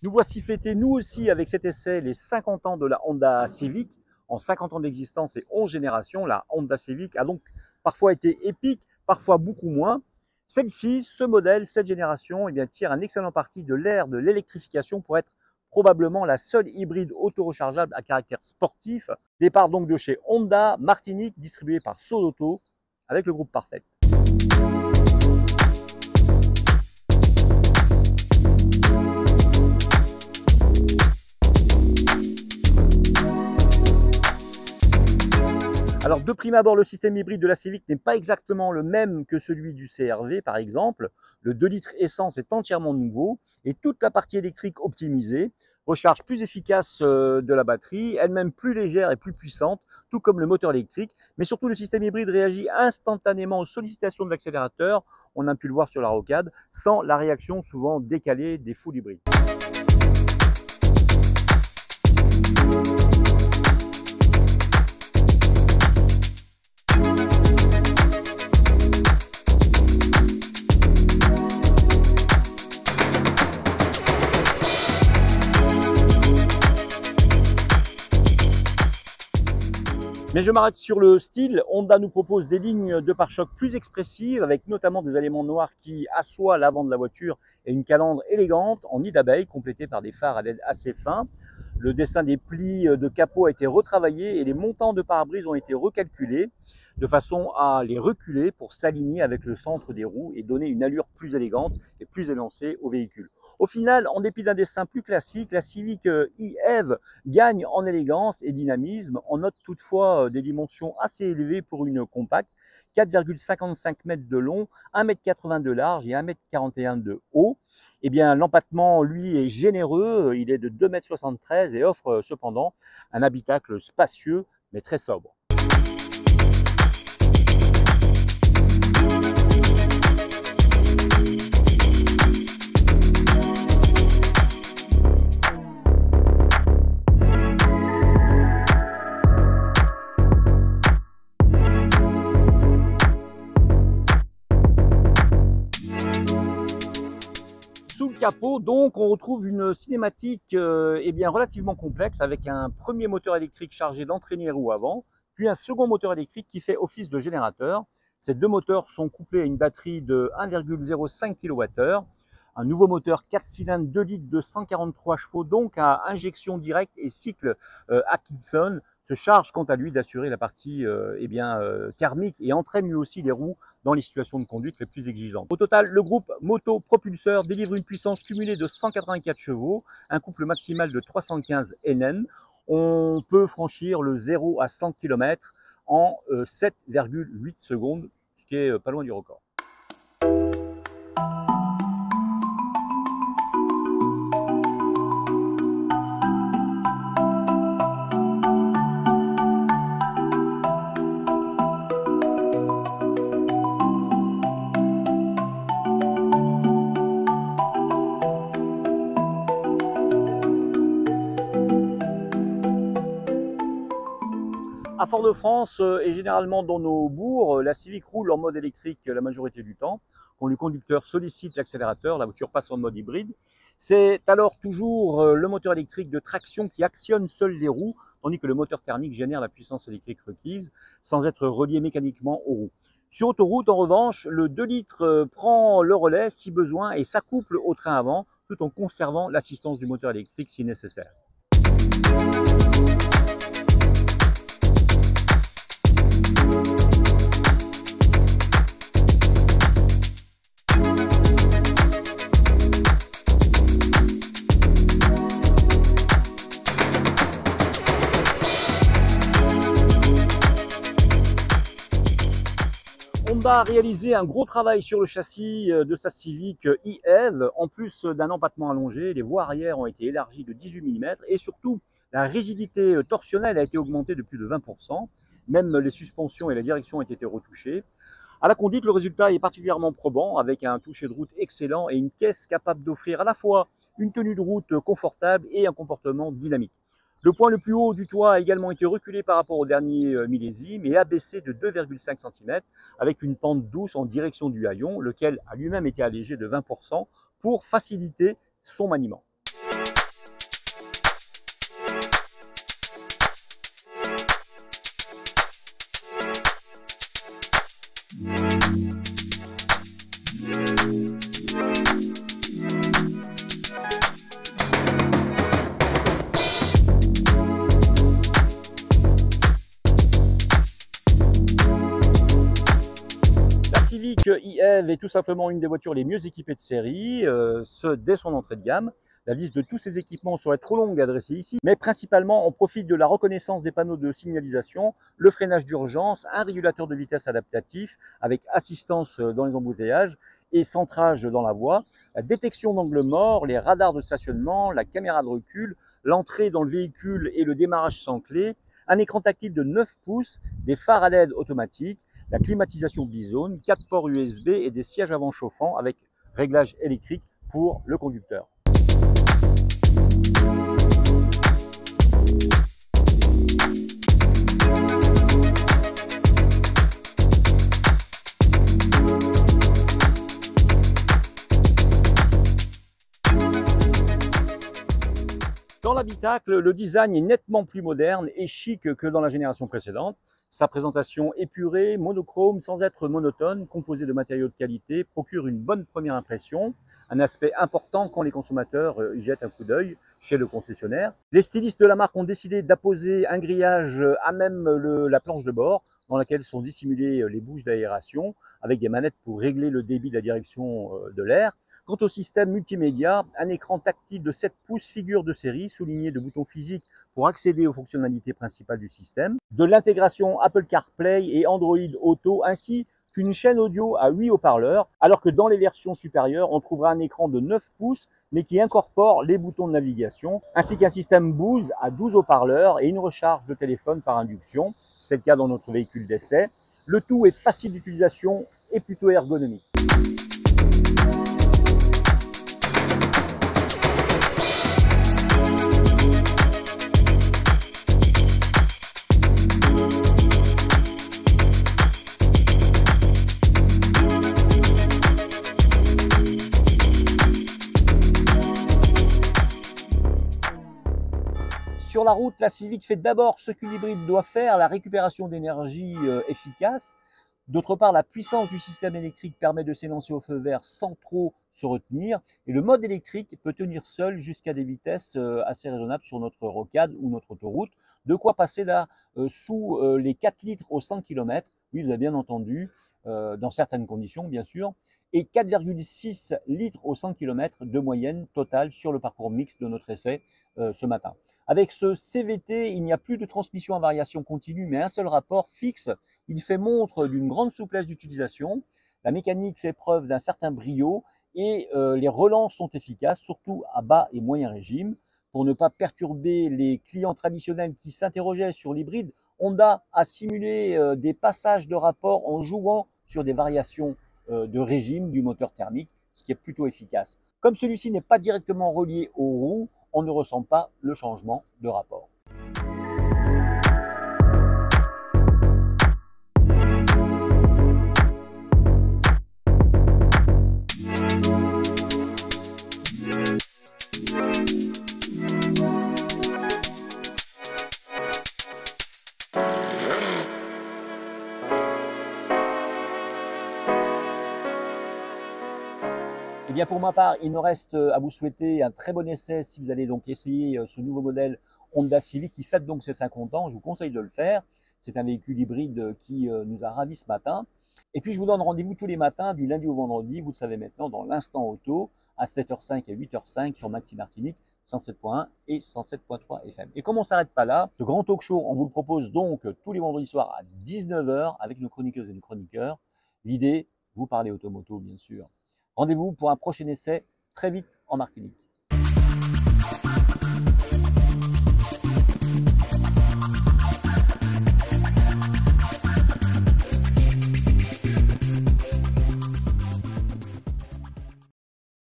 Nous voici fêtés, nous aussi, avec cet essai, les 50 ans de la Honda Civic. En 50 ans d'existence et 11 générations, la Honda Civic a donc parfois été épique, parfois beaucoup moins. Celle-ci, ce modèle, cette génération, tire un excellent parti de l'ère de l'électrification pour être probablement la seule hybride auto-rechargeable à caractère sportif. Départ donc de chez Honda Martinique, distribué par Sodauto, avec le groupe Parfait. Alors de prime abord, le système hybride de la Civic n'est pas exactement le même que celui du CR-V par exemple. Le 2 litres essence est entièrement nouveau et toute la partie électrique optimisée, recharge plus efficace de la batterie, elle-même plus légère et plus puissante, tout comme le moteur électrique. Mais surtout, le système hybride réagit instantanément aux sollicitations de l'accélérateur, on a pu le voir sur la rocade, sans la réaction souvent décalée des full hybrides. Mais je m'arrête sur le style. Honda nous propose des lignes de pare-chocs plus expressives, avec notamment des éléments noirs qui assoient l'avant de la voiture et une calandre élégante en nid d'abeille, complétée par des phares à LED assez fins. Le dessin des plis de capot a été retravaillé et les montants de pare-brise ont été recalculés de façon à les reculer pour s'aligner avec le centre des roues et donner une allure plus élégante et plus élancée au véhicule. Au final, en dépit d'un dessin plus classique, la Civic e-Eve gagne en élégance et dynamisme. On note toutefois des dimensions assez élevées pour une compacte, 4,55 m de long, 1,80 m de large et 1,41 m de haut. L'empattement, lui, est généreux, il est de 2,73 m et offre cependant un habitacle spacieux mais très sobre. Sous le capot, donc, on retrouve une cinématique relativement complexe avec un premier moteur électrique chargé d'entraîner les roues avant, puis un second moteur électrique qui fait office de générateur. Ces deux moteurs sont couplés à une batterie de 1,05 kWh, un nouveau moteur 4 cylindres 2 litres de 143 chevaux, donc à injection directe et cycle Atkinson, se charge quant à lui d'assurer la partie thermique et entraîne lui aussi les roues dans les situations de conduite les plus exigeantes. Au total, le groupe Moto Propulseur délivre une puissance cumulée de 184 chevaux, un couple maximal de 315 Nm. On peut franchir le 0 à 100 km en 7,8 secondes, ce qui est pas loin du record. À Fort-de-France et généralement dans nos bourgs, la Civic roule en mode électrique la majorité du temps. Quand le conducteur sollicite l'accélérateur, la voiture passe en mode hybride. C'est alors toujours le moteur électrique de traction qui actionne seul les roues, tandis que le moteur thermique génère la puissance électrique requise sans être relié mécaniquement aux roues. Sur autoroute, en revanche, le 2 litres prend le relais si besoin et s'accouple au train avant, tout en conservant l'assistance du moteur électrique si nécessaire. Honda a réalisé un gros travail sur le châssis de sa Civic e-Eve. En plus d'un empattement allongé, les voies arrière ont été élargies de 18 mm et surtout, la rigidité torsionnelle a été augmentée de plus de 20%. Même les suspensions et la direction ont été retouchées. À la conduite, le résultat est particulièrement probant avec un toucher de route excellent et une caisse capable d'offrir à la fois une tenue de route confortable et un comportement dynamique. Le point le plus haut du toit a également été reculé par rapport au dernier millésime et abaissé de 2,5 cm avec une pente douce en direction du haillon, lequel a lui-même été allégé de 20% pour faciliter son maniement. Civic e-Hev est tout simplement une des voitures les mieux équipées de série, ce dès son entrée de gamme. La liste de tous ces équipements serait trop longue à dresser ici, mais principalement on profite de la reconnaissance des panneaux de signalisation, le freinage d'urgence, un régulateur de vitesse adaptatif avec assistance dans les embouteillages et centrage dans la voie, la détection d'angle mort, les radars de stationnement, la caméra de recul, l'entrée dans le véhicule et le démarrage sans clé, un écran tactile de 9 pouces, des phares à LED automatiques, la climatisation bizone, 4 ports USB et des sièges avant chauffants avec réglage électrique pour le conducteur. Dans l'habitacle, le design est nettement plus moderne et chic que dans la génération précédente. Sa présentation épurée, monochrome, sans être monotone, composée de matériaux de qualité, procure une bonne première impression, un aspect important quand les consommateurs y jettent un coup d'œil chez le concessionnaire. Les stylistes de la marque ont décidé d'apposer un grillage à même la planche de bord, dans laquelle sont dissimulées les bouches d'aération, avec des manettes pour régler le débit de la direction de l'air. Quant au système multimédia, un écran tactile de 7 pouces figure de série, souligné de boutons physiques pour accéder aux fonctionnalités principales du système, de l'intégration Apple CarPlay et Android Auto, ainsi qu'une chaîne audio à 8 haut-parleurs, alors que dans les versions supérieures, on trouvera un écran de 9 pouces, mais qui incorpore les boutons de navigation, ainsi qu'un système Bose à 12 haut-parleurs et une recharge de téléphone par induction. C'est le cas dans notre véhicule d'essai. Le tout est facile d'utilisation et plutôt ergonomique. Sur la route, la Civic fait d'abord ce qu'une hybride doit faire, la récupération d'énergie efficace. D'autre part, la puissance du système électrique permet de s'élancer au feu vert sans trop se retenir. Et le mode électrique peut tenir seul jusqu'à des vitesses assez raisonnables sur notre rocade ou notre autoroute. De quoi passer là sous les 4 litres au 100 km. Oui, vous avez bien entendu, dans certaines conditions bien sûr. Et 4,6 litres au 100 km de moyenne totale sur le parcours mixte de notre essai ce matin. Avec ce CVT, il n'y a plus de transmission à variation continue, mais un seul rapport fixe. Il fait montre d'une grande souplesse d'utilisation. La mécanique fait preuve d'un certain brio et les relances sont efficaces, surtout à bas et moyen régime. Pour ne pas perturber les clients traditionnels qui s'interrogeaient sur l'hybride, Honda a simulé des passages de rapport en jouant sur des variations de régime du moteur thermique, ce qui est plutôt efficace. Comme celui-ci n'est pas directement relié aux roues, on ne ressent pas le changement de rapport. Eh bien pour ma part, il me reste à vous souhaiter un très bon essai si vous allez donc essayer ce nouveau modèle Honda Civic qui fête donc ses 50 ans. Je vous conseille de le faire. C'est un véhicule hybride qui nous a ravis ce matin. Et puis je vous donne rendez-vous tous les matins du lundi au vendredi, vous le savez maintenant, dans l'instant auto à 7h05 et 8h05 sur Maxi Martinique 107.1 et 107.3 FM. Et comme on ne s'arrête pas là, ce grand talk show, on vous le propose donc tous les vendredis soirs à 19h avec nos chroniqueuses et nos chroniqueurs. L'idée, vous parlez automoto bien sûr. Rendez-vous pour un prochain essai très vite en Martinique.